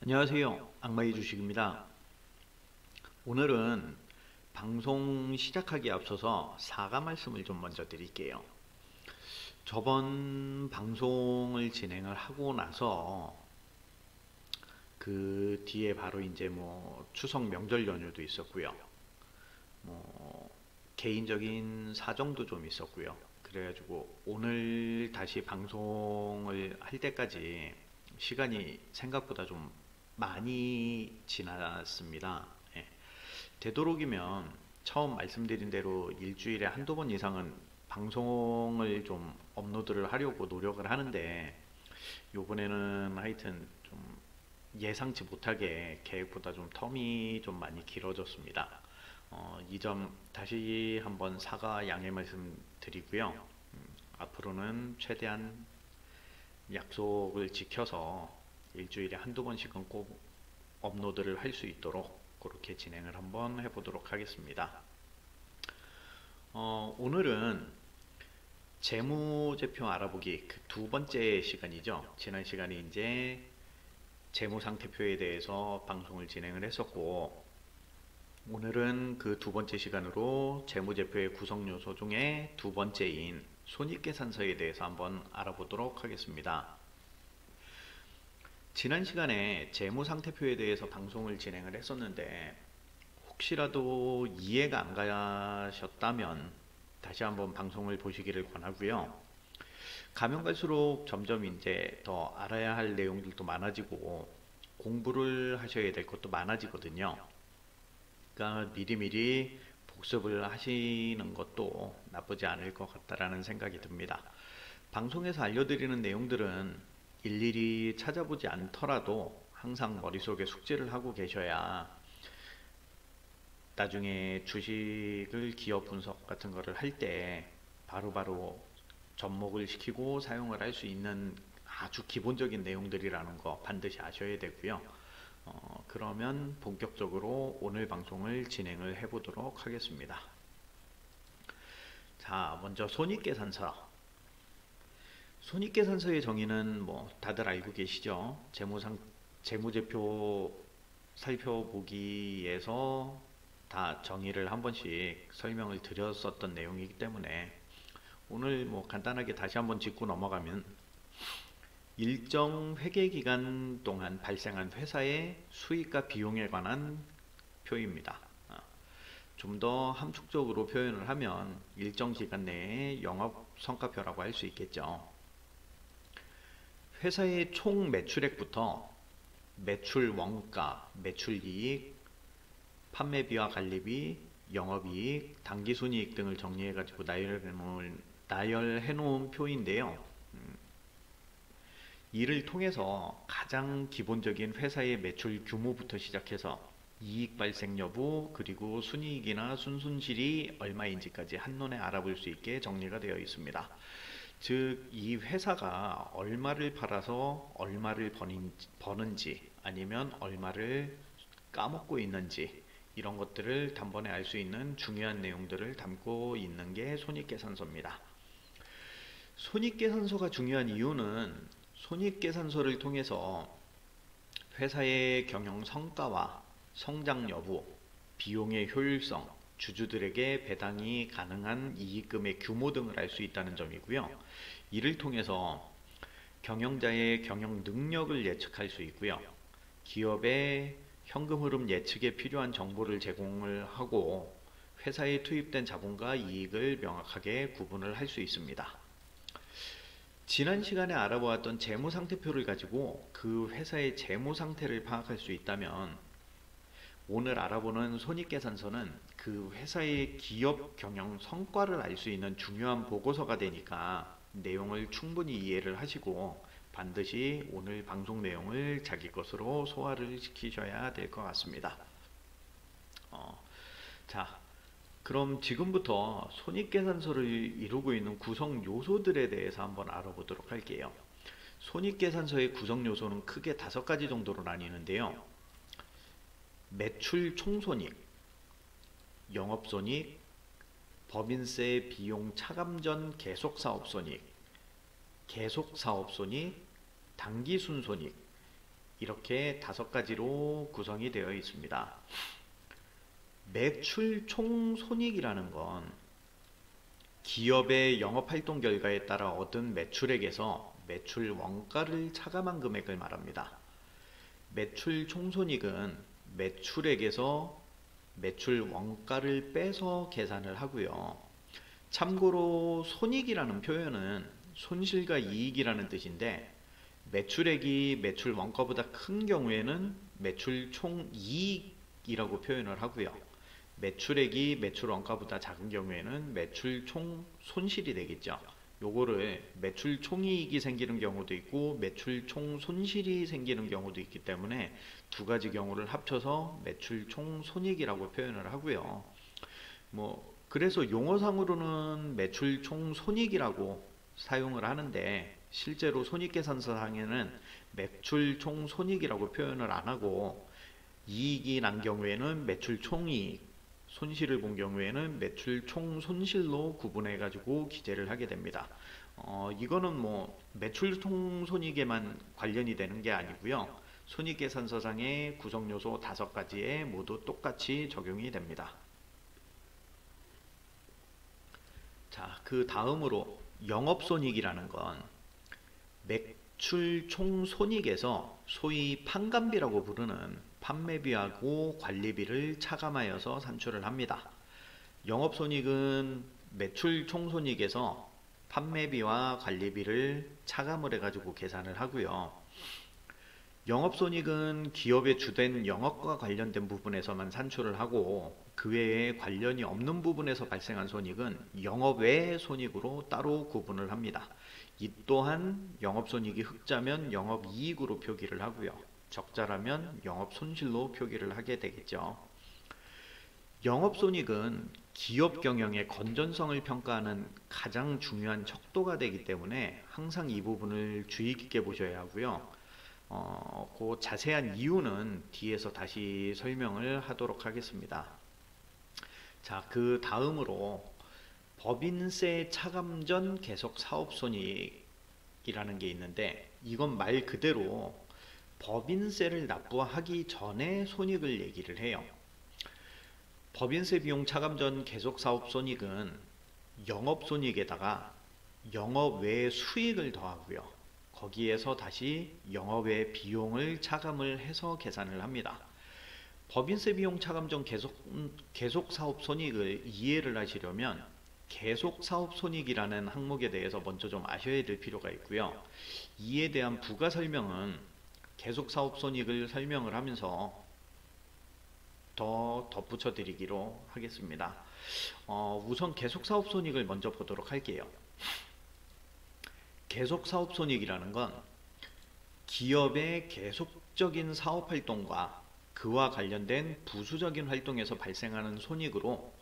안녕하세요. 악마의 주식입니다. 오늘은 방송 시작하기에 앞서서 사과 말씀을 좀 먼저 드릴게요. 저번 방송을 진행을 하고 나서 그 뒤에 바로 이제 추석 명절 연휴도 있었고요. 개인적인 사정도 좀 있었고요. 그래가지고 오늘 다시 방송을 할 때까지 시간이 생각보다 좀 많이 지났습니다. 예. 되도록이면 처음 말씀드린 대로 일주일에 한두 번 이상은 방송을 좀 업로드를 하려고 노력을 하는데, 요번에는 하여튼 좀 예상치 못하게 계획보다 좀 텀이 좀 많이 길어졌습니다. 이 점 다시 한번 사과 양해 말씀드리고요. 앞으로는 최대한 약속을 지켜서 일주일에 한두 번씩은 꼭 업로드를 할 수 있도록 그렇게 진행을 한번 해보도록 하겠습니다. 오늘은 재무제표 알아보기 그 두 번째 시간이죠. 지난 시간에 이제 재무상태표에 대해서 방송을 진행을 했었고, 오늘은 그 두 번째 시간으로 재무제표의 구성요소 중에 두 번째인 손익계산서에 대해서 한번 알아보도록 하겠습니다. 지난 시간에 재무상태표에 대해서 방송을 진행을 했었는데, 혹시라도 이해가 안 가셨다면 다시 한번 방송을 보시기를 권하고요. 가면 갈수록 점점 이제 더 알아야 할 내용들도 많아지고 공부를 하셔야 될 것도 많아지거든요. 그러니까 미리미리 복습을 하시는 것도 나쁘지 않을 것 같다라는 생각이 듭니다. 방송에서 알려드리는 내용들은 일일이 찾아보지 않더라도 항상 머릿속에 숙지를 하고 계셔야 나중에 주식을 기업 분석 같은 거를 할 때 바로바로 접목을 시키고 사용을 할 수 있는 아주 기본적인 내용들이라는 거 반드시 아셔야 되고요. 그러면 본격적으로 오늘 방송을 진행을 해 보도록 하겠습니다. 자, 먼저 손익계산서. 손익계산서의 정의는 다들 알고 계시죠? 재무제표 살펴보기에서 다 정의를 한 번씩 설명을 드렸었던 내용이기 때문에 오늘 간단하게 다시 한번 짚고 넘어가면, 일정 회계기간 동안 발생한 회사의 수익과 비용에 관한 표입니다. 좀 더 함축적으로 표현을 하면 일정 기간 내에 영업성과표라고 할 수 있겠죠. 회사의 총 매출액부터 매출 원가, 매출이익, 판매비와 관리비, 영업이익, 당기순이익 등을 정리해가지고 나열해 놓은 표인데요. 이를 통해서 가장 기본적인 회사의 매출 규모부터 시작해서 이익 발생 여부, 그리고 순이익이나 순손실이 얼마인지까지 한눈에 알아볼 수 있게 정리가 되어 있습니다. 즉, 이 회사가 얼마를 팔아서 얼마를 버는지, 아니면 얼마를 까먹고 있는지, 이런 것들을 단번에 알 수 있는 중요한 내용들을 담고 있는 게 손익계산서입니다. 손익계산서가 중요한 이유는 손익계산서를 통해서 회사의 경영 성과와 성장 여부, 비용의 효율성, 주주들에게 배당이 가능한 이익금의 규모 등을 알 수 있다는 점이고요. 이를 통해서 경영자의 경영 능력을 예측할 수 있고요. 기업의 현금 흐름 예측에 필요한 정보를 제공을 하고 회사에 투입된 자본과 이익을 명확하게 구분을 할 수 있습니다. 지난 시간에 알아보았던 재무상태표를 가지고 그 회사의 재무상태를 파악할 수 있다면, 오늘 알아보는 손익계산서는 그 회사의 기업 경영 성과를 알 수 있는 중요한 보고서가 되니까 내용을 충분히 이해를 하시고 반드시 오늘 방송 내용을 자기 것으로 소화를 시키셔야 될 것 같습니다. 자, 그럼 지금부터 손익계산서를 이루고 있는 구성 요소들에 대해서 한번 알아보도록 할게요. 손익계산서의 구성 요소는 크게 5가지 정도로 나뉘는데요. 매출 총손익, 영업손익, 법인세 비용 차감 전 계속사업손익, 계속사업손익, 당기순손익, 이렇게 5가지로 구성이 되어 있습니다. 매출 총손익이라는 건 기업의 영업활동 결과에 따라 얻은 매출액에서 매출 원가를 차감한 금액을 말합니다. 매출 총손익은 매출액에서 매출 원가를 빼서 계산을 하고요. 참고로 손익이라는 표현은 손실과 이익이라는 뜻인데, 매출액이 매출 원가보다 큰 경우에는 매출 총이익이라고 표현을 하고요. 매출액이 매출 원가보다 작은 경우에는 매출 총손실이 되겠죠. 요거를 매출 총이익이 생기는 경우도 있고 매출 총손실이 생기는 경우도 있기 때문에 2가지 경우를 합쳐서 매출 총손익이라고 표현을 하고요. 그래서 용어상으로는 매출 총손익이라고 사용을 하는데, 실제로 손익계산서상에는 매출 총손익이라고 표현을 안 하고, 이익이 난 경우에는 매출 총이익, 손실을 본 경우에는 매출 총손실로 구분해 가지고 기재를 하게 됩니다. 이거는 매출 총손익에만 관련이 되는 게 아니고요. 손익계산서상의 구성요소 5가지에 모두 똑같이 적용이 됩니다. 자, 그 다음으로 영업손익이라는 건 매출 총손익에서 소위 판관비라고 부르는 판매비하고 관리비를 차감하여서 산출을 합니다. 영업손익은 매출 총손익에서 판매비와 관리비를 차감을 해가지고 계산을 하고요. 영업손익은 기업의 주된 영업과 관련된 부분에서만 산출을 하고, 그 외에 관련이 없는 부분에서 발생한 손익은 영업 외의 손익으로 따로 구분을 합니다. 이 또한 영업손익이 흑자면 영업이익으로 표기를 하고요. 적자라면 영업손실로 표기를 하게 되겠죠. 영업손익은 기업 경영의 건전성을 평가하는 가장 중요한 척도가 되기 때문에 항상 이 부분을 주의 깊게 보셔야 하고요. 그 자세한 이유는 뒤에서 다시 설명을 하도록 하겠습니다. 자, 그 다음으로 법인세 차감 전 계속 사업손익이라는 게 있는데, 이건 말 그대로 법인세를 납부하기 전에 손익을 얘기를 해요. 법인세 비용 차감 전 계속 사업손익은 영업손익에다가 영업 외 수익을 더하고요. 거기에서 다시 영업 외 비용을 차감을 해서 계산을 합니다. 법인세 비용 차감 전 계속 사업 손익을 이해를 하시려면 계속 사업 손익이라는 항목에 대해서 먼저 좀 아셔야 될 필요가 있고요. 이에 대한 부가 설명은 계속 사업 손익을 설명을 하면서 더 덧붙여 드리기로 하겠습니다. 우선 계속 사업 손익을 먼저 보도록 할게요. 계속 사업 손익이라는 건 기업의 계속적인 사업 활동과 그와 관련된 부수적인 활동에서 발생하는 손익으로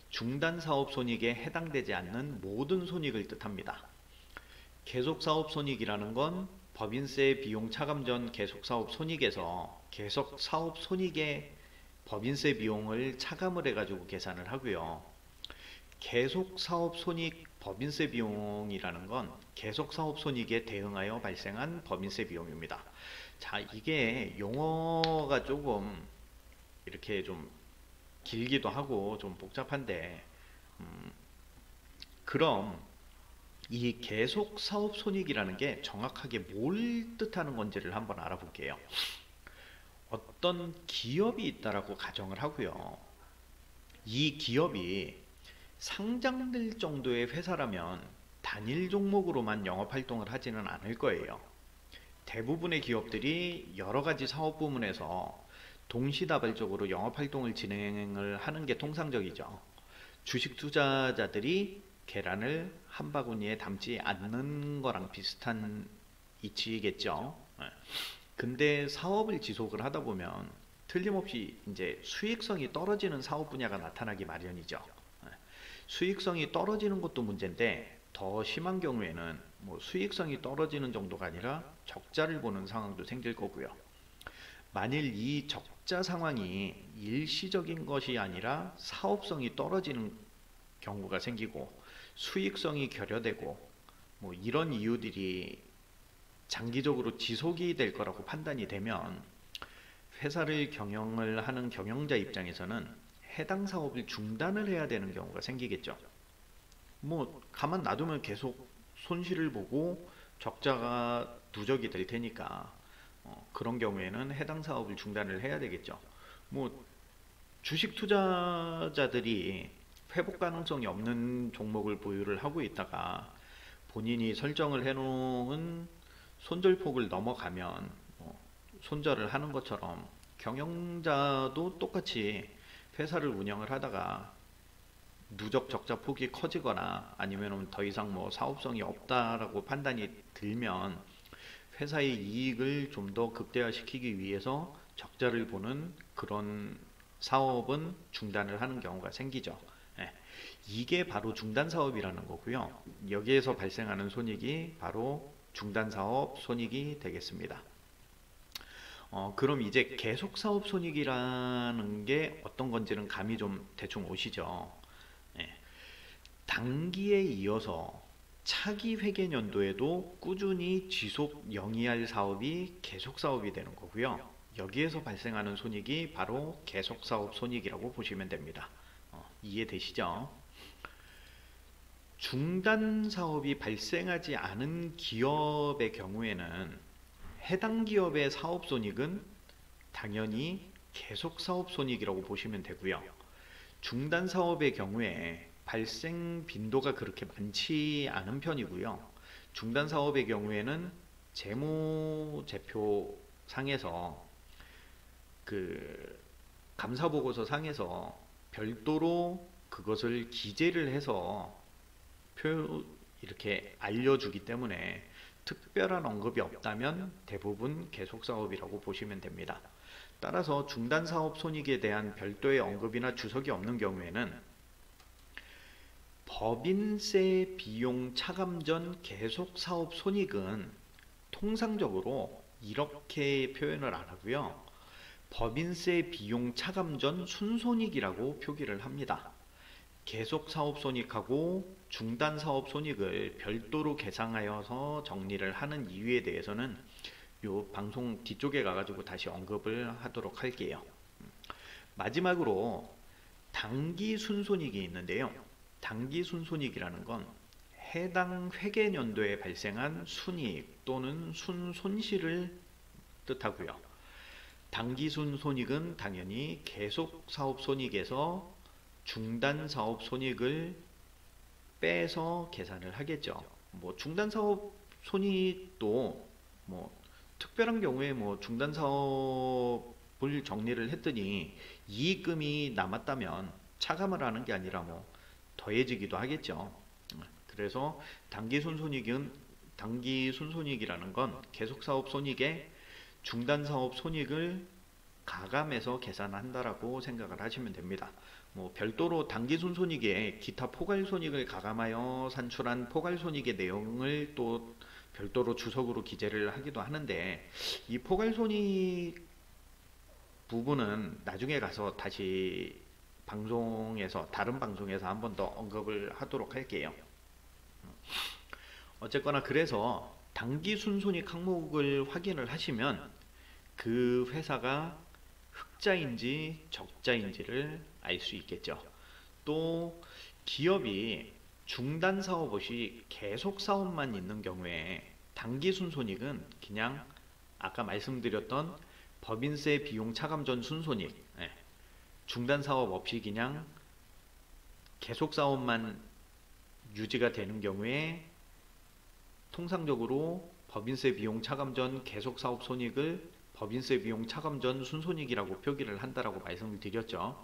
중단 사업 손익에 해당되지 않는 모든 손익을 뜻합니다. 계속 사업 손익이라는 건 법인세 비용 차감 전 계속 사업 손익에서 계속 사업 손익에 법인세 비용을 차감을 해가지고 계산을 하고요. 계속 사업 손익 법인세 비용이라는 건 계속 사업 손익에 대응하여 발생한 법인세 비용입니다. 자, 이게 용어가 조금 이렇게 좀 길기도 하고 좀 복잡한데, 그럼 이 계속 사업 손익이라는 게 정확하게 뭘 뜻하는 건지를 한번 알아볼게요. 어떤 기업이 있다라고 가정을 하고요. 이 기업이 상장될 정도의 회사라면 단일 종목으로만 영업활동을 하지는 않을 거예요. 대부분의 기업들이 여러 가지 사업 부문에서 동시다발적으로 영업활동을 진행을 하는 게 통상적이죠. 주식 투자자들이 계란을 한 바구니에 담지 않는 거랑 비슷한 이치겠죠. 근데 사업을 지속을 하다 보면 틀림없이 이제 수익성이 떨어지는 사업 분야가 나타나기 마련이죠. 수익성이 떨어지는 것도 문제인데, 더 심한 경우에는 수익성이 떨어지는 정도가 아니라 적자를 보는 상황도 생길 거고요. 만일 이 적자 상황이 일시적인 것이 아니라 사업성이 떨어지는 경우가 생기고 수익성이 결여되고 이런 이유들이 장기적으로 지속이 될 거라고 판단이 되면 회사를 경영을 하는 경영자 입장에서는 해당 사업을 중단을 해야 되는 경우가 생기겠죠. 뭐 가만 놔두면 계속 손실을 보고 적자가 누적이 될 테니까 그런 경우에는 해당 사업을 중단을 해야 되겠죠. 뭐 주식 투자자들이 회복 가능성이 없는 종목을 보유를 하고 있다가 본인이 설정을 해놓은 손절폭을 넘어가면 손절을 하는 것처럼 경영자도 똑같이 회사를 운영을 하다가 누적 적자 폭이 커지거나 아니면 더 이상 뭐 사업성이 없다라고 판단이 들면 회사의 이익을 좀 더 극대화시키기 위해서 적자를 보는 그런 사업은 중단을 하는 경우가 생기죠. 예, 이게 바로 중단 사업이라는 거고요. 여기에서 발생하는 손익이 바로 중단 사업 손익이 되겠습니다. 그럼 이제 계속 사업 손익이라는 게 어떤 건지는 감이 좀 대충 오시죠. 예, 단기에 이어서 차기 회계 연도에도 꾸준히 지속 영위할 사업이 계속 사업이 되는 거고요. 여기에서 발생하는 손익이 바로 계속 사업 손익이라고 보시면 됩니다. 이해되시죠? 중단 사업이 발생하지 않은 기업의 경우에는 해당 기업의 사업 손익은 당연히 계속 사업 손익이라고 보시면 되고요. 중단 사업의 경우에 발생 빈도가 그렇게 많지 않은 편이고요. 중단 사업의 경우에는 재무제표 상에서 그 감사보고서 상에서 별도로 그것을 기재를 해서 이렇게 알려주기 때문에 특별한 언급이 없다면 대부분 계속 사업이라고 보시면 됩니다. 따라서 중단 사업 손익에 대한 별도의 언급이나 주석이 없는 경우에는 법인세 비용 차감 전 계속 사업 손익은 통상적으로 이렇게 표현을 안 하고요. 법인세 비용 차감 전 순손익이라고 표기를 합니다. 계속 사업 손익하고 중단 사업 손익을 별도로 계상하여서 정리를 하는 이유에 대해서는 요 방송 뒤쪽에 가가지고 다시 언급을 하도록 할게요. 마지막으로 당기 순손익이 있는데요. 당기 순손익이라는 건 해당 회계연도에 발생한 순이익 또는 순손실을 뜻하고요. 당기 순손익은 당연히 계속 사업 손익에서 중단 사업 손익을 빼서 계산을 하겠죠. 뭐 중단 사업 손익도 뭐 특별한 경우에 뭐 중단 사업을 정리를 했더니 이익금이 남았다면 차감을 하는 게 아니라 뭐 더해지기도 하겠죠. 그래서 당기 순손익이라는 건 계속 사업 손익에 중단 사업 손익을 가감해서 계산한다라고 생각을 하시면 됩니다. 뭐 별도로 당기 순손익에 기타 포괄 손익을 가감하여 산출한 포괄 손익의 내용을 또 별도로 주석으로 기재를 하기도 하는데 이 포괄 손익 부분은 나중에 가서 다시 다른 방송에서 한 번 더 언급을 하도록 할게요. 어쨌거나 그래서 당기 순손익 항목을 확인을 하시면 그 회사가 흑자인지 적자인지를 알 수 있겠죠. 또 기업이 중단 사업 없이 계속 사업만 있는 경우에 당기 순손익은 그냥 아까 말씀드렸던 법인세 비용 차감 전 순손익, 중단 사업 없이 그냥 계속 사업만 유지가 되는 경우에 통상적으로 법인세 비용 차감 전 계속 사업 손익을 법인세 비용 차감 전 순손익이라고 표기를 한다라고 말씀을 드렸죠.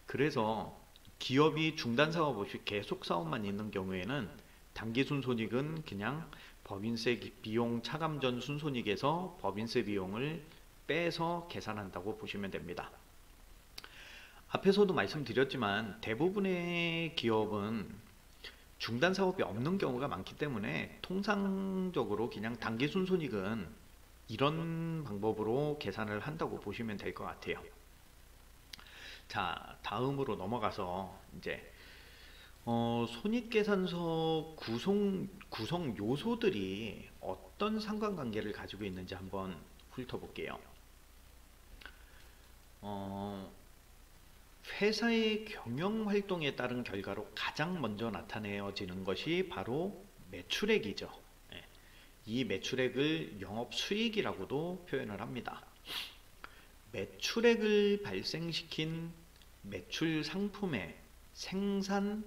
그래서 기업이 중단 사업 없이 계속 사업만 있는 경우에는 당기 순손익은 그냥 법인세 비용 차감 전 순손익에서 법인세 비용을 빼서 계산한다고 보시면 됩니다. 앞에서도 말씀드렸지만 대부분의 기업은 중단 사업이 없는 경우가 많기 때문에 통상적으로 그냥 당기 순손익은 이런 방법으로 계산을 한다고 보시면 될 것 같아요. 자, 다음으로 넘어가서 이제 손익계산서 구성 요소들이 어떤 상관관계를 가지고 있는지 한번 훑어볼게요. 어, 회사의 경영 활동에 따른 결과로 가장 먼저 나타내어지는 것이 바로 매출액이죠. 예, 이 매출액을 영업수익이라고도 표현을 합니다. 매출액을 발생시킨 매출 상품의 생산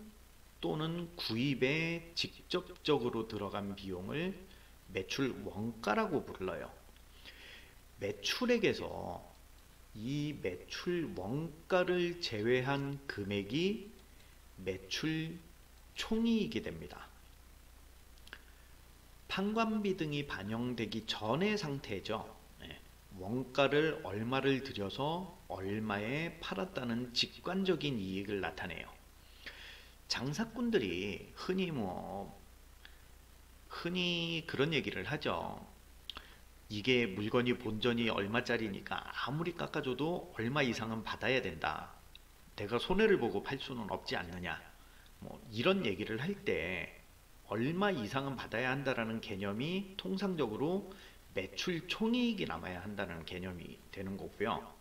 또는 구입에 직접적으로 들어간 비용을 매출 원가라고 불러요. 매출액에서 이 매출 원가를 제외한 금액이 매출 총이익이 됩니다. 판관비 등이 반영되기 전의 상태죠. 원가를 얼마를 들여서 얼마에 팔았다는 직관적인 이익을 나타내요. 장사꾼들이 흔히 그런 얘기를 하죠. 이게 물건이 본전이 얼마짜리니까 아무리 깎아줘도 얼마 이상은 받아야 된다. 내가 손해를 보고 팔 수는 없지 않느냐. 뭐 이런 얘기를 할 때 얼마 이상은 받아야 한다라는 개념이 통상적으로 매출 총이익이 남아야 한다는 개념이 되는 거고요.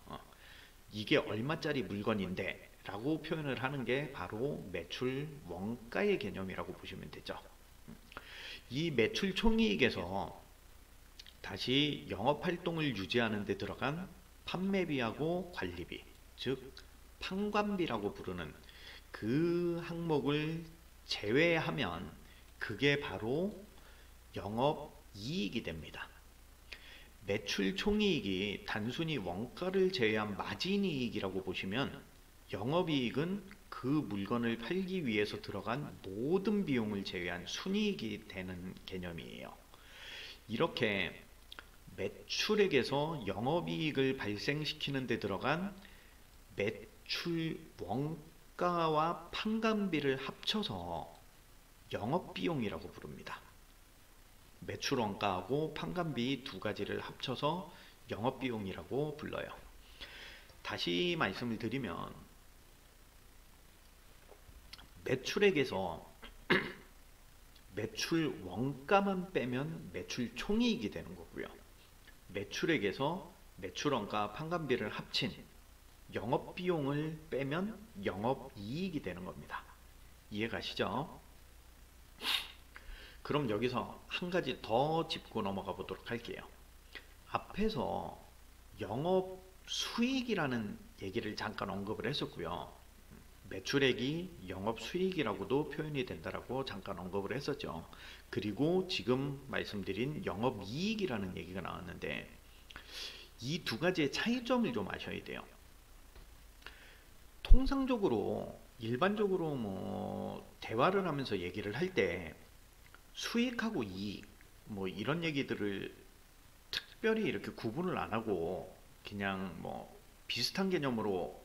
이게 얼마짜리 물건인데 라고 표현을 하는 게 바로 매출 원가의 개념이라고 보시면 되죠. 이 매출 총이익에서 다시 영업활동을 유지하는 데 들어간 판매비하고 관리비, 즉 판관비라고 부르는 그 항목을 제외하면 그게 바로 영업이익이 됩니다. 매출 총이익이 단순히 원가를 제외한 마진이익이라고 보시면 영업이익은 그 물건을 팔기 위해서 들어간 모든 비용을 제외한 순이익이 되는 개념이에요. 이렇게 매출액에서 영업이익을 발생시키는 데 들어간 매출 원가와 판관비를 합쳐서 영업비용이라고 부릅니다. 매출 원가하고 판관비 두 가지를 합쳐서 영업비용이라고 불러요. 다시 말씀을 드리면 매출액에서 매출 원가만 빼면 매출 총이익이 되는 거고요. 매출액에서 매출 원가 판관비를 합친 영업비용을 빼면 영업이익이 되는 겁니다. 이해 가시죠? 그럼 여기서 한 가지 더 짚고 넘어가 보도록 할게요. 앞에서 영업수익이라는 얘기를 잠깐 언급을 했었고요. 매출액이 영업수익이라고도 표현이 된다라고 잠깐 언급을 했었죠. 그리고 지금 말씀드린 영업이익이라는 얘기가 나왔는데 이 두 가지의 차이점을 좀 아셔야 돼요. 통상적으로 일반적으로 뭐 대화를 하면서 얘기를 할 때 수익하고 이익 뭐 이런 얘기들을 특별히 이렇게 구분을 안 하고 그냥 뭐 비슷한 개념으로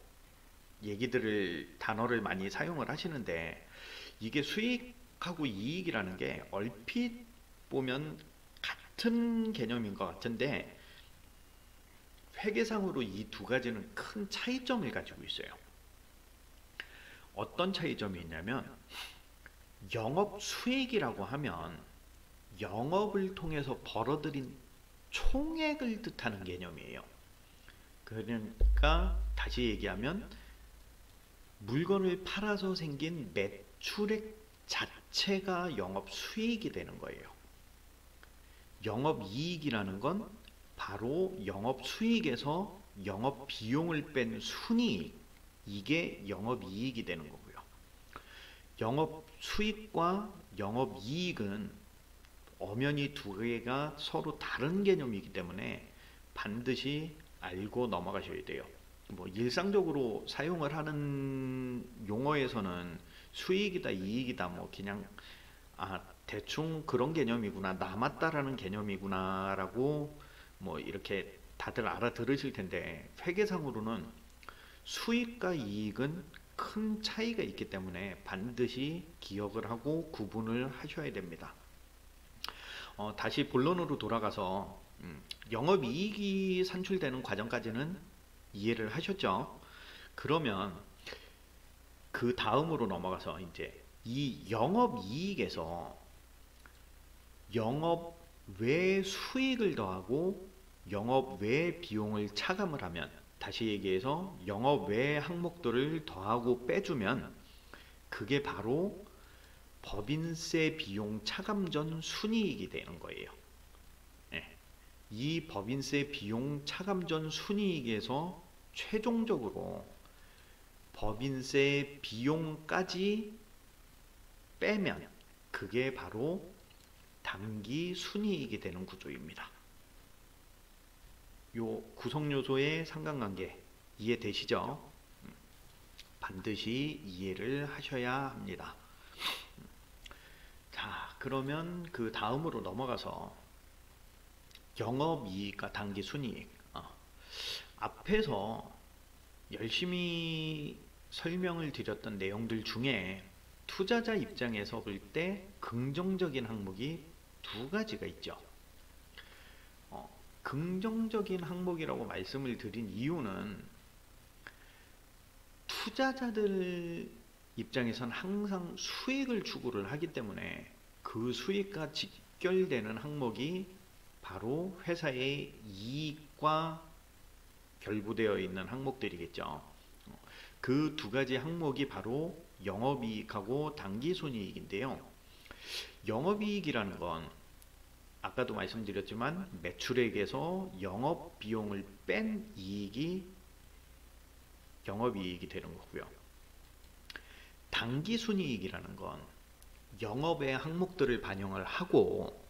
단어를 많이 사용을 하시는데 이게 수익하고 이익이라는 게 얼핏 보면 같은 개념인 것 같은데 회계상으로 이 두 가지는 큰 차이점을 가지고 있어요. 어떤 차이점이 있냐면 영업 수익이라고 하면 영업을 통해서 벌어들인 총액을 뜻하는 개념이에요. 그러니까 다시 얘기하면 물건을 팔아서 생긴 매출액 자체가 영업 수익이 되는 거예요. 영업 이익이라는 건 바로 영업 수익에서 영업 비용을 뺀 순이익, 이게 영업 이익이 되는 거고요. 영업 수익과 영업 이익은 엄연히 두 개가 서로 다른 개념이기 때문에 반드시 알고 넘어가셔야 돼요. 뭐 일상적으로 사용을 하는 용어에서는 수익이다 이익이다 뭐 그냥 대충 그런 개념이구나 남았다라는 개념이구나 라고 뭐 이렇게 다들 알아들으실 텐데 회계상으로는 수익과 이익은 큰 차이가 있기 때문에 반드시 기억을 하고 구분을 하셔야 됩니다. 다시 본론으로 돌아가서 영업이익이 산출되는 과정까지는 이해를 하셨죠? 그러면 그 다음으로 넘어가서 이제 이 영업이익에서 영업 외 수익을 더하고 영업 외 비용을 차감을 하면, 다시 얘기해서 영업 외 항목들을 더하고 빼주면 그게 바로 법인세 비용 차감 전 순이익이 되는 거예요. 예. 이 법인세 비용 차감 전 순이익에서 최종적으로 법인세 비용까지 빼면 그게 바로 당기 순이익이 되는 구조입니다. 요 구성요소의 상관관계 이해되시죠? 반드시 이해를 하셔야 합니다. 자, 그러면 그 다음으로 넘어가서 영업이익과 당기순이익. 앞에서 열심히 설명을 드렸던 내용들 중에 투자자 입장에서 볼 때 긍정적인 항목이 두 가지가 있죠. 긍정적인 항목이라고 말씀을 드린 이유는 투자자들 입장에선 항상 수익을 추구를 하기 때문에 그 수익과 직결되는 항목이 바로 회사의 이익과 결부되어 있는 항목들이겠죠. 그 두 가지 항목이 바로 영업이익하고 당기순이익인데요. 영업이익이라는 건 아까도 말씀드렸지만 매출액에서 영업비용을 뺀 이익이 영업이익이 되는 거고요. 당기순이익이라는 건 영업의 항목들을 반영을 하고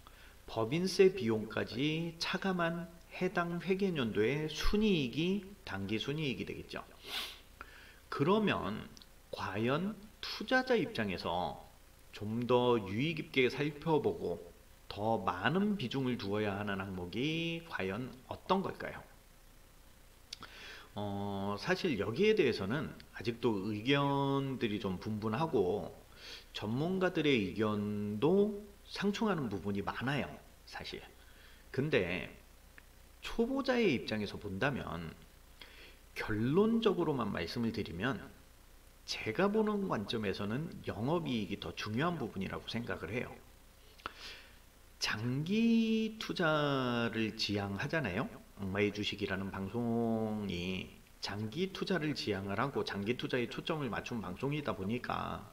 법인세 비용까지 차감한 해당 회계연도의 순이익이 당기순이익이 되겠죠. 그러면 과연 투자자 입장에서 좀 더 유의 깊게 살펴보고 더 많은 비중을 두어야 하는 항목이 과연 어떤 걸까요? 사실 여기에 대해서는 아직도 의견들이 좀 분분하고 전문가들의 의견도 상충하는 부분이 많아요, 사실. 근데 초보자의 입장에서 본다면 결론적으로만 말씀을 드리면 제가 보는 관점에서는 영업이익이 더 중요한 부분이라고 생각을 해요. 장기 투자를 지향하잖아요. 악마의 주식이라는 방송이 장기 투자를 지향을 하고 장기 투자에 초점을 맞춘 방송이다 보니까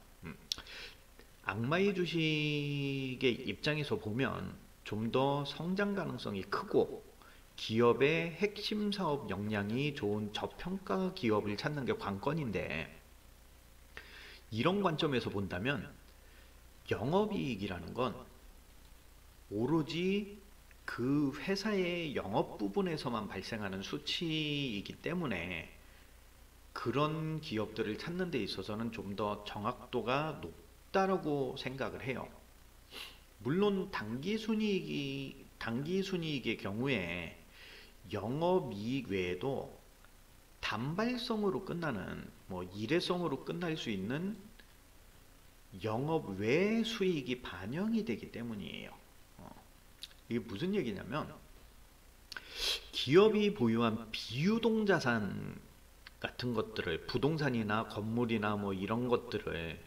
악마의 주식의 입장에서 보면 좀 더 성장 가능성이 크고 기업의 핵심 사업 역량이 좋은 저평가 기업을 찾는 게 관건인데, 이런 관점에서 본다면 영업이익이라는 건 오로지 그 회사의 영업 부분에서만 발생하는 수치이기 때문에 그런 기업들을 찾는 데 있어서는 좀 더 정확도가 높다라고 생각을 해요. 물론 당기순이익의 경우에 영업이익 외에도 단발성으로 끝나는, 일회성으로 끝날 수 있는 영업 외 수익이 반영이 되기 때문이에요. 이게 무슨 얘기냐면 기업이 보유한 비유동 자산 같은 것들을, 부동산이나 건물이나 이런 것들을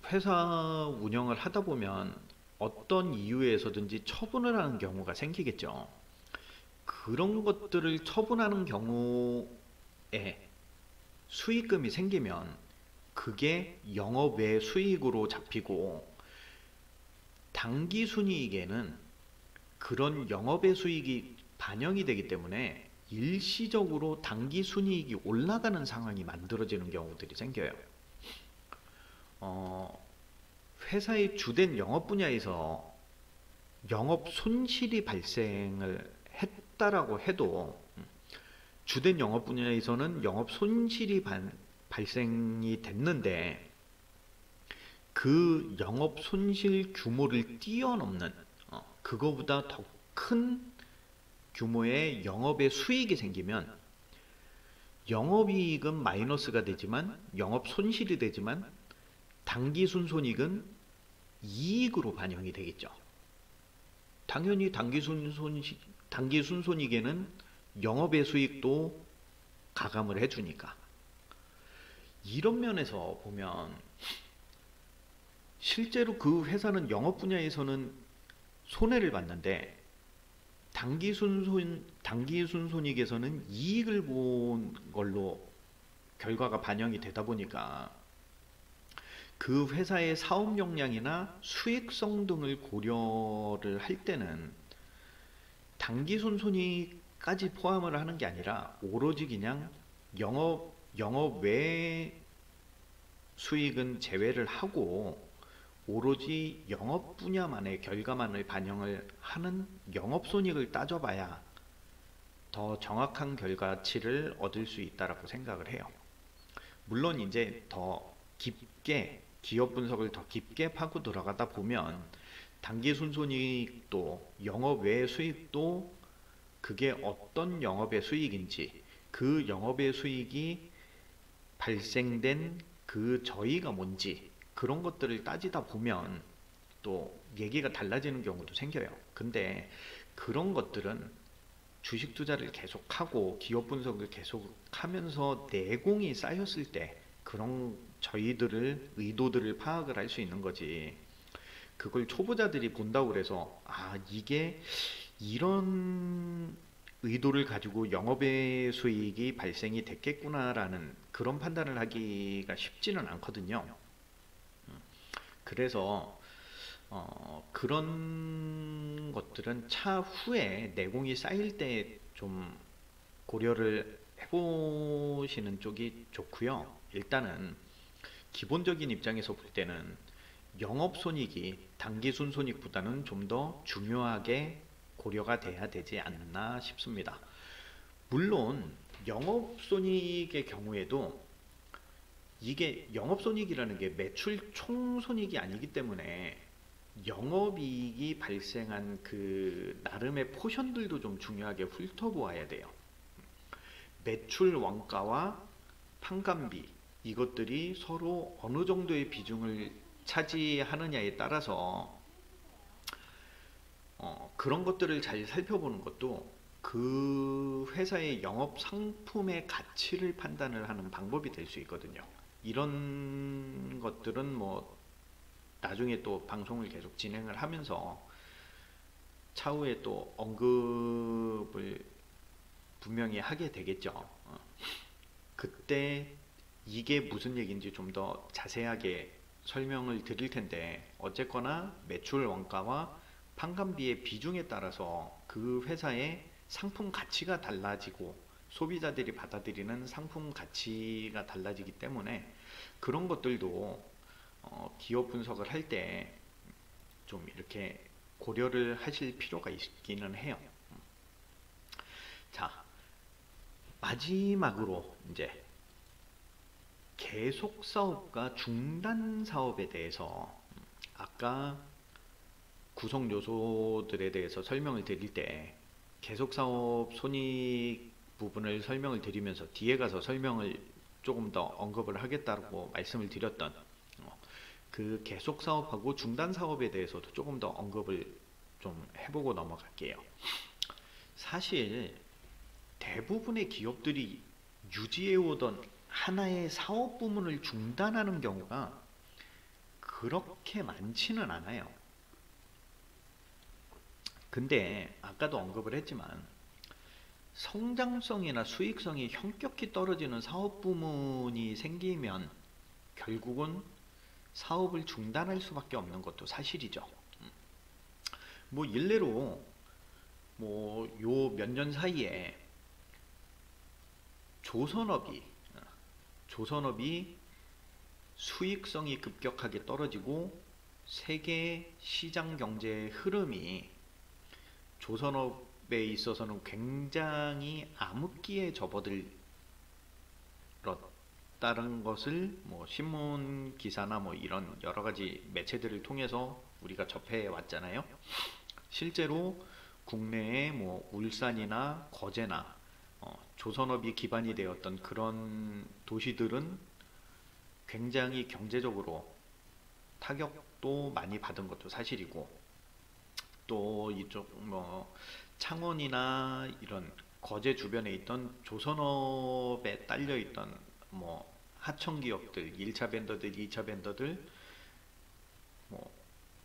회사 운영을 하다 보면 어떤 이유에서든지 처분을 하는 경우가 생기겠죠. 그런 것들을 처분하는 경우에 수익금이 생기면 그게 영업 외 수익으로 잡히고, 당기순이익에는 그런 영업의 수익이 반영이 되기 때문에 일시적으로 당기순이익이 올라가는 상황이 만들어지는 경우들이 생겨요. 회사의 주된 영업 분야에서 영업 손실이 발생을 했다라고 해도 주된 영업 분야에서는 영업 손실이 발생이 됐는데 그 영업 손실 규모를 뛰어넘는 그거보다 더 큰 규모의 영업의 수익이 생기면 영업이익은 마이너스가 되지만, 영업 손실이 되지만 당기순손익은 이익으로 반영이 되겠죠. 당연히 당기순손익에는 영업의 수익도 가감을 해주니까. 이런 면에서 보면 실제로 그 회사는 영업 분야에서는 손해를 봤는데 단기 순손익에서는 이익을 본 걸로 결과가 반영이 되다 보니까 그 회사의 사업 역량이나 수익성 등을 고려를 할 때는 단기 순손익까지 포함을 하는 게 아니라 오로지 그냥 영업 외 수익은 제외를 하고 오로지 영업 분야만의 결과만을 반영을 하는 영업손익을 따져봐야 더 정확한 결과치를 얻을 수 있다라고 생각을 해요. 물론 이제 더 깊게 기업 분석을 더 깊게 파고 들어가다 보면 단기 순손익도 영업 외 수익도 그게 어떤 영업의 수익인지 그 영업의 수익이 발생된 그 저희가 뭔지 그런 것들을 따지다 보면 또 얘기가 달라지는 경우도 생겨요. 근데 그런 것들은 주식 투자를 계속하고 기업 분석을 계속하면서 내공이 쌓였을 때 그런 저희들을 의도들을 파악을 할 수 있는 거지. 그걸 초보자들이 본다고 그래서 아 이게 이런 의도를 가지고 영업의 수익이 발생이 됐겠구나라는 그런 판단을 하기가 쉽지는 않거든요. 그래서 그런 것들은 차후에 내공이 쌓일 때 좀 고려를 해보시는 쪽이 좋고요. 일단은 기본적인 입장에서 볼 때는 영업손익이 단기 순손익보다는 좀 더 중요하게 고려가 돼야 되지 않나 싶습니다. 물론 영업손익의 경우에도 이게 영업손익이라는 게 매출 총손익이 아니기 때문에 영업이익이 발생한 그 나름의 포션들도 좀 중요하게 훑어보아야 돼요. 매출 원가와 판관비 이것들이 서로 어느 정도의 비중을 차지하느냐에 따라서 그런 것들을 잘 살펴보는 것도 그 회사의 영업 상품의 가치를 판단을 하는 방법이 될 수 있거든요. 이런 것들은 뭐 나중에 또 방송을 계속 진행을 하면서 차후에 또 언급을 분명히 하게 되겠죠. 그때 이게 무슨 얘기인지 좀 더 자세하게 설명을 드릴 텐데 어쨌거나 매출 원가와 판관비의 비중에 따라서 그 회사의 상품 가치가 달라지고 소비자들이 받아들이는 상품 가치가 달라지기 때문에 그런 것들도 기업 분석을 할 때 좀 이렇게 고려를 하실 필요가 있기는 해요. 자, 마지막으로 이제 계속 사업과 중단 사업에 대해서 아까 구성 요소들에 대해서 설명을 드릴 때 계속 사업 손익 부분을 설명을 드리면서 뒤에 가서 설명을 조금 더 언급을 하겠다고 말씀을 드렸던 그 계속 사업하고 중단 사업에 대해서도 조금 더 언급을 좀 해보고 넘어갈게요. 사실 대부분의 기업들이 유지해오던 하나의 사업 부문을 중단하는 경우가 그렇게 많지는 않아요. 근데 아까도 언급을 했지만 성장성이나 수익성이 현격히 떨어지는 사업 부문이 생기면 결국은 사업을 중단할 수밖에 없는 것도 사실이죠. 뭐 일례로 뭐 요 몇 년 사이에 조선업이 수익성이 급격하게 떨어지고 세계 시장 경제의 흐름이 조선업에 있어서는 굉장히 암흑기에 접어들었다는 것을 뭐 신문 기사나 뭐 이런 여러 가지 매체들을 통해서 우리가 접해 왔잖아요. 실제로 국내에 뭐 울산이나 거제나 조선업이 기반이 되었던 그런 도시들은 굉장히 경제적으로 타격도 많이 받은 것도 사실이고 또 이쪽 뭐 창원이나 이런 거제 주변에 있던 조선업에 딸려 있던 뭐 하청 기업들, 1차 벤더들, 2차 벤더들 뭐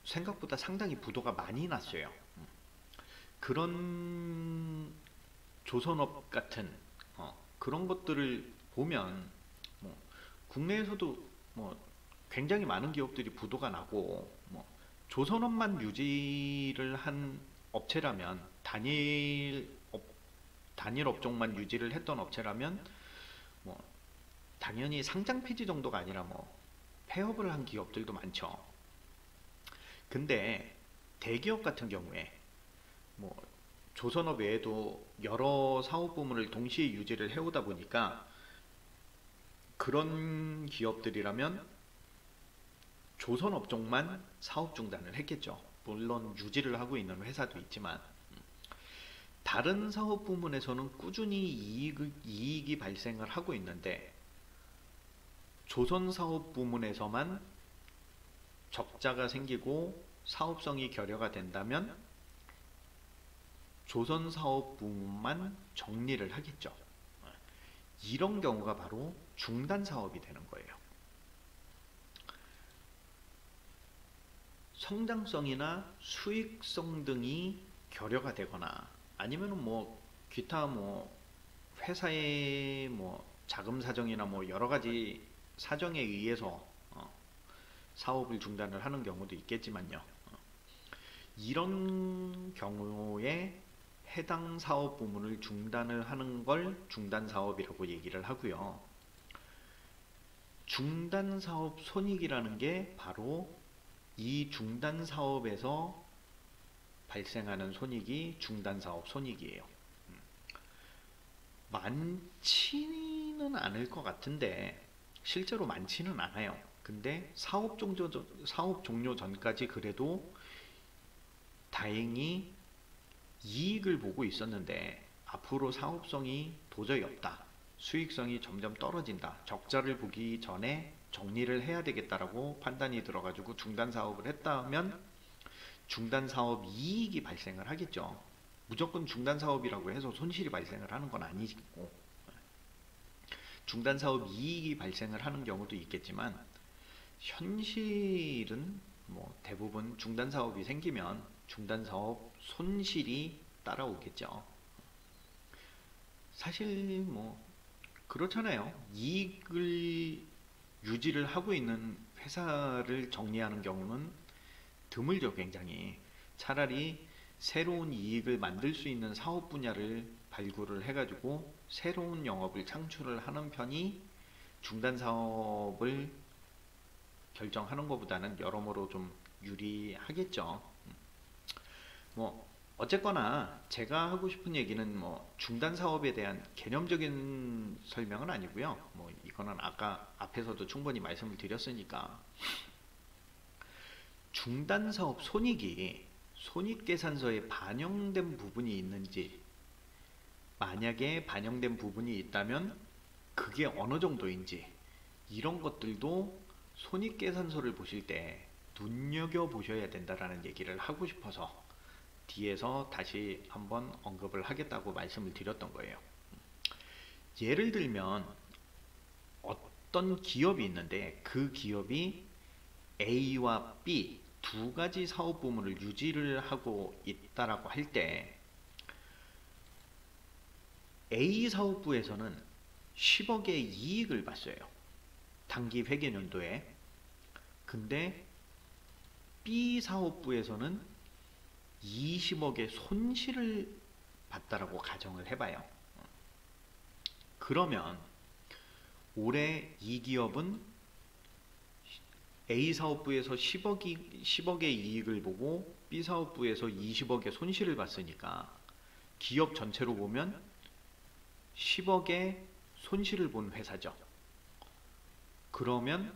생각보다 상당히 부도가 많이 났어요. 그런 조선업 같은 그런 것들을 보면 뭐 국내에서도 뭐 굉장히 많은 기업들이 부도가 나고 뭐 조선업만 유지를 한 업체라면 단일 업종만 유지를 했던 업체라면 뭐 당연히 상장 폐지 정도가 아니라 뭐 폐업을 한 기업들도 많죠. 근데 대기업 같은 경우에 뭐 조선업 외에도 여러 사업 부문을 동시에 유지를 해오다 보니까 그런 기업들이라면 조선업종만 사업 중단을 했겠죠. 물론 유지를 하고 있는 회사도 있지만 다른 사업 부문에서는 꾸준히 이익이 발생을 하고 있는데 조선 사업 부문에서만 적자가 생기고 사업성이 결여가 된다면 조선 사업 부문만 정리를 하겠죠. 이런 경우가 바로 중단 사업이 되는 거예요. 성장성이나 수익성 등이 결여가 되거나 아니면 뭐 기타 뭐 회사의 뭐 자금 사정이나 뭐 여러 가지 사정에 의해서 사업을 중단을 하는 경우도 있겠지만요. 이런 경우에 해당 사업 부문을 중단을 하는 걸 중단 사업이라고 얘기를 하고요. 중단 사업 손익이라는 게 바로 이 중단 사업에서 발생하는 손익이 중단 사업 손익이에요. 많지는 않을 것 같은데 실제로 많지는 않아요. 근데 사업 종료 전까지 그래도 다행히 이익을 보고 있었는데 앞으로 사업성이 도저히 없다. 수익성이 점점 떨어진다. 적자를 보기 전에 정리를 해야 되겠다라고 판단이 들어가지고 중단 사업을 했다면 중단 사업 이익이 발생을 하겠죠. 무조건 중단 사업이라고 해서 손실이 발생을 하는 건 아니고 중단 사업 이익이 발생을 하는 경우도 있겠지만 현실은 뭐 대부분 중단 사업이 생기면 중단 사업 손실이 따라오겠죠. 사실 뭐 그렇잖아요. 이익을 유지를 하고 있는 회사를 정리하는 경우는 드물죠, 굉장히. 차라리 새로운 이익을 만들 수 있는 사업 분야를 발굴을 해가지고 새로운 영업을 창출을 하는 편이 중단 사업을 결정하는 것보다는 여러모로 좀 유리하겠죠. 뭐 어쨌거나 제가 하고 싶은 얘기는 뭐 중단 사업에 대한 개념적인 설명은 아니고요. 뭐 이거는 아까 앞에서도 충분히 말씀을 드렸으니까 중단 사업 손익이 손익계산서에 반영된 부분이 있는지 만약에 반영된 부분이 있다면 그게 어느 정도인지 이런 것들도 손익계산서를 보실 때 눈여겨보셔야 된다라는 얘기를 하고 싶어서 뒤에서 다시 한번 언급을 하겠다고 말씀을 드렸던 거예요. 예를 들면 어떤 기업이 있는데 그 기업이 A와 B 두 가지 사업 부문을 유지를 하고 있다라고 할 때 A 사업부에서는 10억의 이익을 봤어요. 단기 회계연도에. 근데 B 사업부에서는 20억의 손실을 봤다라고 가정을 해봐요. 그러면 올해 이 기업은 A 사업부에서 10억의 이익을 보고 B 사업부에서 20억의 손실을 봤으니까 기업 전체로 보면 10억의 손실을 본 회사죠. 그러면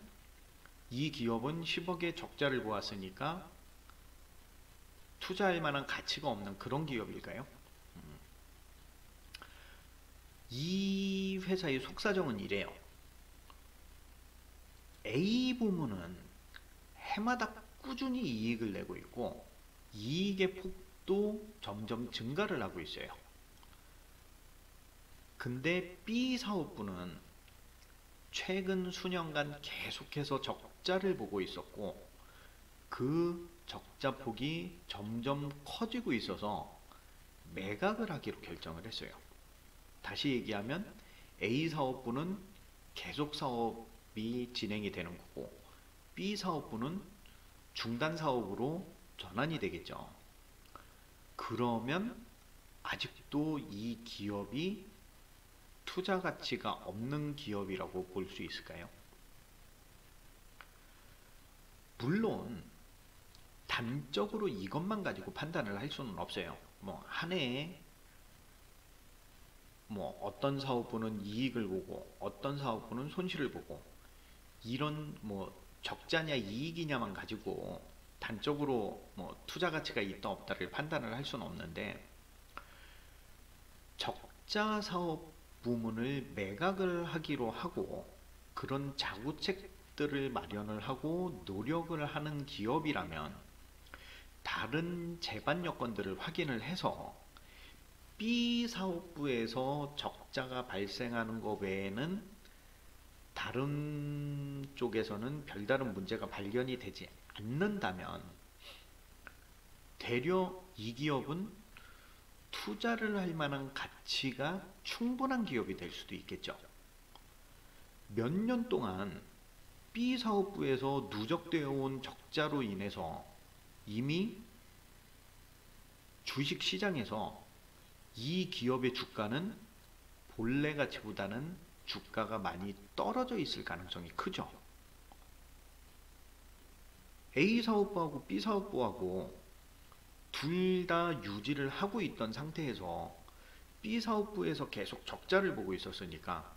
이 기업은 10억의 적자를 보았으니까 투자할 만한 가치가 없는 그런 기업일까요? 이 회사의 속사정은 이래요. A 부문은 해마다 꾸준히 이익을 내고 있고 이익의 폭도 점점 증가를 하고 있어요. 근데 B 사업부는 최근 수년간 계속해서 적자를 보고 있었고 그 적자 폭이 점점 커지고 있어서 매각을 하기로 결정을 했어요. 다시 얘기하면 A 사업부는 계속 사업이 진행이 되는 거고 B 사업부는 중단 사업으로 전환이 되겠죠. 그러면 아직도 이 기업이 투자 가치가 없는 기업이라고 볼 수 있을까요? 물론 단적으로 이것만 가지고 판단을 할 수는 없어요. 뭐 한 해에 뭐 어떤 사업부는 이익을 보고 어떤 사업부는 손실을 보고 이런 뭐 적자냐 이익이냐만 가지고 단적으로 뭐 투자 가치가 있다 없다를 판단을 할 수는 없는데 적자 사업 부문을 매각을 하기로 하고 그런 자구책들을 마련을 하고 노력을 하는 기업이라면 다른 제반 여건들을 확인을 해서 B 사업부에서 적자가 발생하는 것 외에는 다른 쪽에서는 별다른 문제가 발견이 되지 않는다면 되려 이 기업은 투자를 할 만한 가치가 충분한 기업이 될 수도 있겠죠. 몇 년 동안 B 사업부에서 누적되어 온 적자로 인해서 이미 주식 시장에서 이 기업의 주가는 본래 가치보다는 주가가 많이 떨어져 있을 가능성이 크죠. A 사업부하고 B 사업부하고 둘 다 유지를 하고 있던 상태에서 B 사업부에서 계속 적자를 보고 있었으니까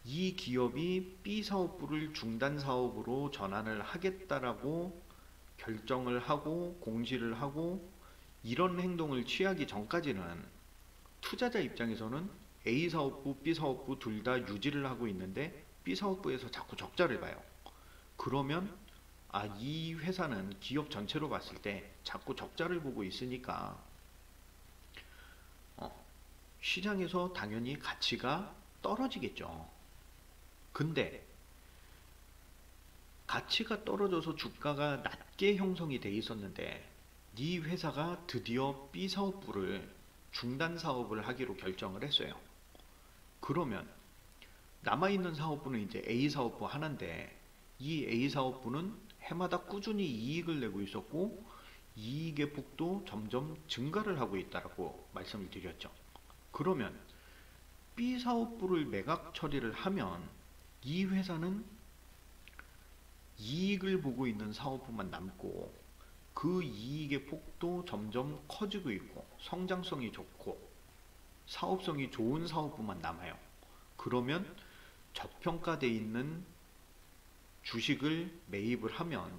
이 기업이 B 사업부를 중단 사업으로 전환을 하겠다라고 결정을 하고 공시를 하고 이런 행동을 취하기 전까지는 투자자 입장에서는 A 사업부, B 사업부 둘 다 유지를 하고 있는데 B 사업부에서 자꾸 적자를 봐요. 그러면 이 회사는 기업 전체로 봤을 때 자꾸 적자를 보고 있으니까 시장에서 당연히 가치가 떨어지겠죠. 근데 가치가 떨어져서 주가가 낮게 형성이 돼 있었는데 이 회사가 드디어 B 사업부를 중단 사업을 하기로 결정을 했어요. 그러면 남아있는 사업부는 이제 A 사업부 하나인데 이 A 사업부는 해마다 꾸준히 이익을 내고 있었고 이익의 폭도 점점 증가를 하고 있다고 말씀을 드렸죠. 그러면 B 사업부를 매각 처리를 하면 이 회사는 이익을 보고 있는 사업부만 남고 그 이익의 폭도 점점 커지고 있고 성장성이 좋고 사업성이 좋은 사업부만 남아요. 그러면 저평가되어 있는 주식을 매입을 하면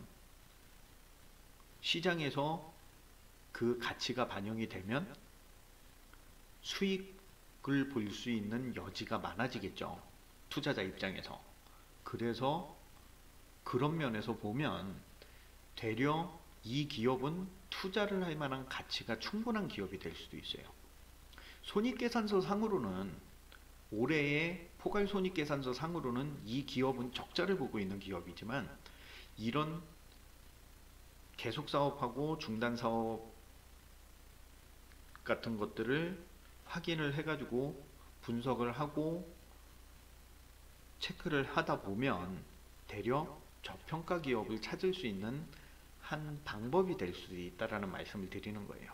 시장에서 그 가치가 반영이 되면 수익을 볼 수 있는 여지가 많아지겠죠. 투자자 입장에서. 그래서 그런 면에서 보면 되려 이 기업은 투자를 할 만한 가치가 충분한 기업이 될 수도 있어요. 손익계산서 상으로는 올해의 포괄손익계산서 상으로는 이 기업은 적자를 보고 있는 기업이지만 이런 계속 사업하고 중단 사업 같은 것들을 확인을 해가지고 분석을 하고 체크를 하다 보면 되려 저평가 기업을 찾을 수 있는 한 방법이 될 수 있다라는 말씀을 드리는 거예요.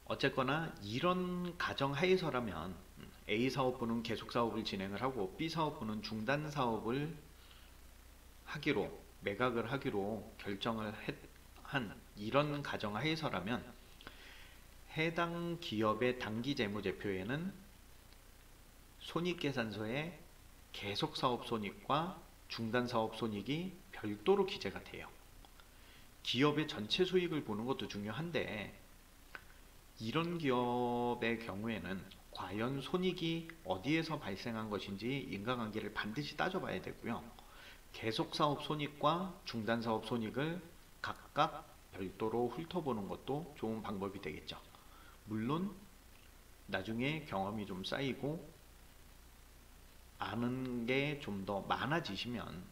어쨌거나 이런 가정 하에서라면 A 사업부는 계속 사업을 진행을 하고 B 사업부는 중단 사업을 하기로 매각을 하기로 결정을 한 이런 가정 하에서라면 해당 기업의 당기 재무제표에는 손익계산서에 계속 사업 손익과 중단 사업 손익이 별도로 기재가 돼요. 기업의 전체 수익을 보는 것도 중요한데 이런 기업의 경우에는 과연 손익이 어디에서 발생한 것인지 인과관계를 반드시 따져봐야 되고요. 계속 사업 손익과 중단 사업 손익을 각각 별도로 훑어보는 것도 좋은 방법이 되겠죠. 물론 나중에 경험이 좀 쌓이고 아는 게 좀 더 많아지시면,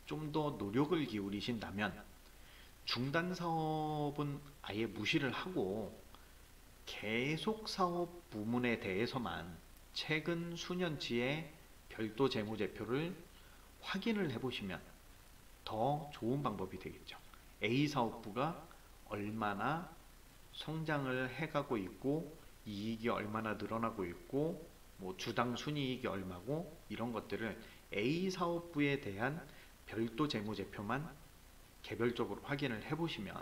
좀 더 노력을 기울이신다면 중단 사업은 아예 무시를 하고 계속 사업 부문에 대해서만 최근 수년치의 별도 재무제표를 확인을 해보시면 더 좋은 방법이 되겠죠. A 사업부가 얼마나 성장을 해가고 있고 이익이 얼마나 늘어나고 있고 뭐 주당 순이익이 얼마고 이런 것들을 A 사업부에 대한 별도 재무제표만 개별적으로 확인을 해보시면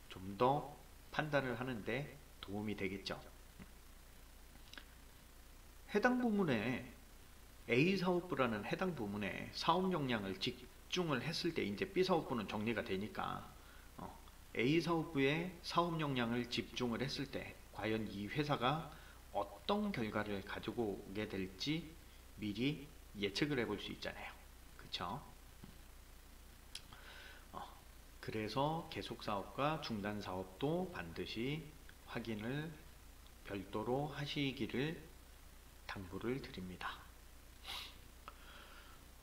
좀 더 판단을 하는데 도움이 되겠죠. 해당 부문에 A 사업부라는 해당 부문에 사업 역량을 집중을 했을 때 이제 B 사업부는 정리가 되니까 A 사업부에 사업 역량을 집중을 했을 때 과연 이 회사가 어떤 결과를 가지고 오게 될지 미리 예측을 해볼 수 있잖아요. 그쵸? 그래서 계속 사업과 중단 사업도 반드시 확인을 별도로 하시기를 당부를 드립니다.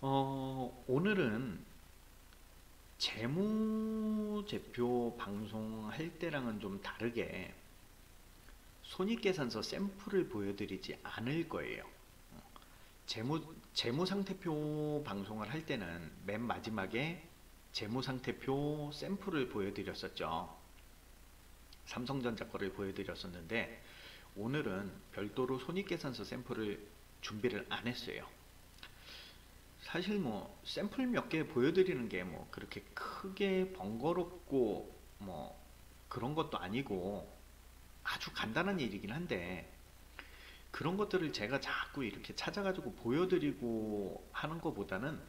오늘은 재무제표 방송할 때랑은 좀 다르게 손익계산서 샘플을 보여드리지 않을 거예요. 재무상태표 방송을 할 때는 맨 마지막에 재무상태표 샘플을 보여드렸었죠. 삼성전자 거를 보여드렸었는데 오늘은 별도로 손익계산서 샘플을 준비를 안 했어요. 사실 뭐 샘플 몇 개 보여드리는 게 뭐 그렇게 크게 번거롭고 뭐 그런 것도 아니고 아주 간단한 일이긴 한데 그런 것들을 제가 자꾸 이렇게 찾아가지고 보여드리고 하는 것보다는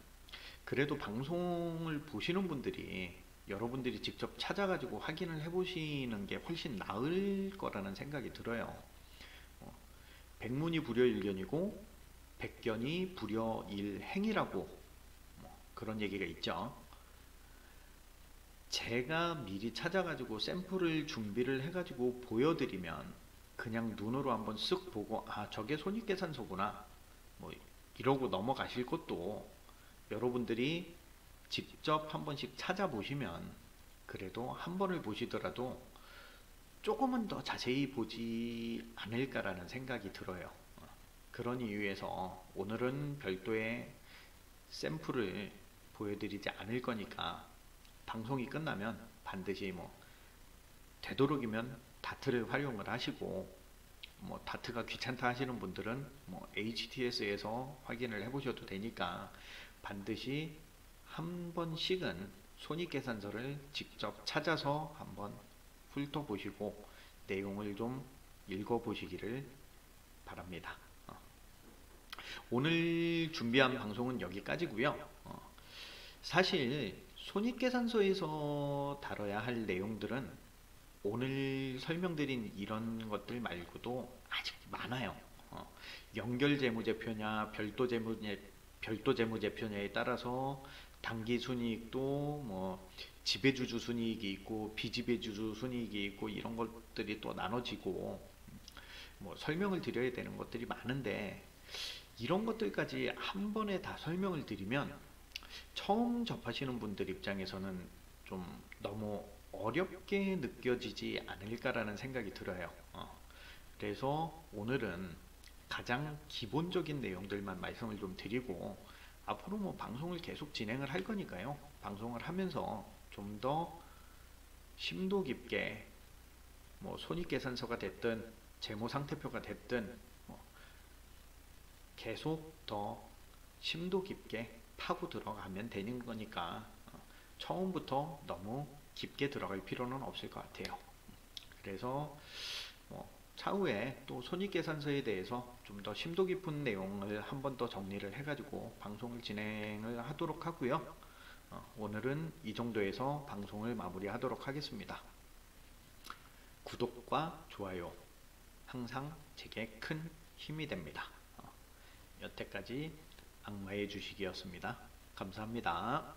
그래도 방송을 보시는 분들이 여러분들이 직접 찾아가지고 확인을 해보시는 게 훨씬 나을 거라는 생각이 들어요. 백문이 불여일견이고 백견이 불여일행이라고 그런 얘기가 있죠. 제가 미리 찾아가지고 샘플을 준비를 해가지고 보여드리면 그냥 눈으로 한번 쓱 보고 아 저게 손익계산서구나 뭐 이러고 넘어가실 것도 여러분들이 직접 한 번씩 찾아보시면 그래도 한 번을 보시더라도 조금은 더 자세히 보지 않을까라는 생각이 들어요. 그런 이유에서 오늘은 별도의 샘플을 보여드리지 않을 거니까 방송이 끝나면 반드시 뭐 되도록이면 다트를 활용을 하시고 뭐 다트가 귀찮다 하시는 분들은 뭐 HTS에서 확인을 해보셔도 되니까 반드시 한 번씩은 손익계산서를 직접 찾아서 한번 훑어보시고 내용을 좀 읽어보시기를 바랍니다. 오늘 준비한 방송은 여기까지고요. 사실 손익계산서에서 다뤄야 할 내용들은 오늘 설명드린 이런 것들 말고도 아직 많아요. 연결재무제표냐 별도재무제표냐에 따라서 당기순이익도 뭐 지배주주 순이익이 있고 비지배주주 순이익이 있고 이런 것들이 또 나눠지고 뭐 설명을 드려야 되는 것들이 많은데 이런 것들까지 한 번에 다 설명을 드리면 처음 접하시는 분들 입장에서는 좀 너무 어렵게 느껴지지 않을까라는 생각이 들어요. 그래서 오늘은 가장 기본적인 내용들만 말씀을 좀 드리고 앞으로 뭐 방송을 계속 진행을 할 거니까요. 방송을 하면서 좀 더 심도 깊게 뭐 손익계산서가 됐든 재무상태표가 됐든 뭐 계속 더 심도 깊게 파고 들어가면 되는 거니까 처음부터 너무 깊게 들어갈 필요는 없을 것 같아요. 그래서 뭐 차후에 또 손익계산서에 대해서 좀 더 심도 깊은 내용을 한 번 더 정리를 해가지고 방송을 진행을 하도록 하고요. 오늘은 이 정도에서 방송을 마무리하도록 하겠습니다. 구독과 좋아요 항상 제게 큰 힘이 됩니다. 여태까지 악마의 주식이었습니다. 감사합니다.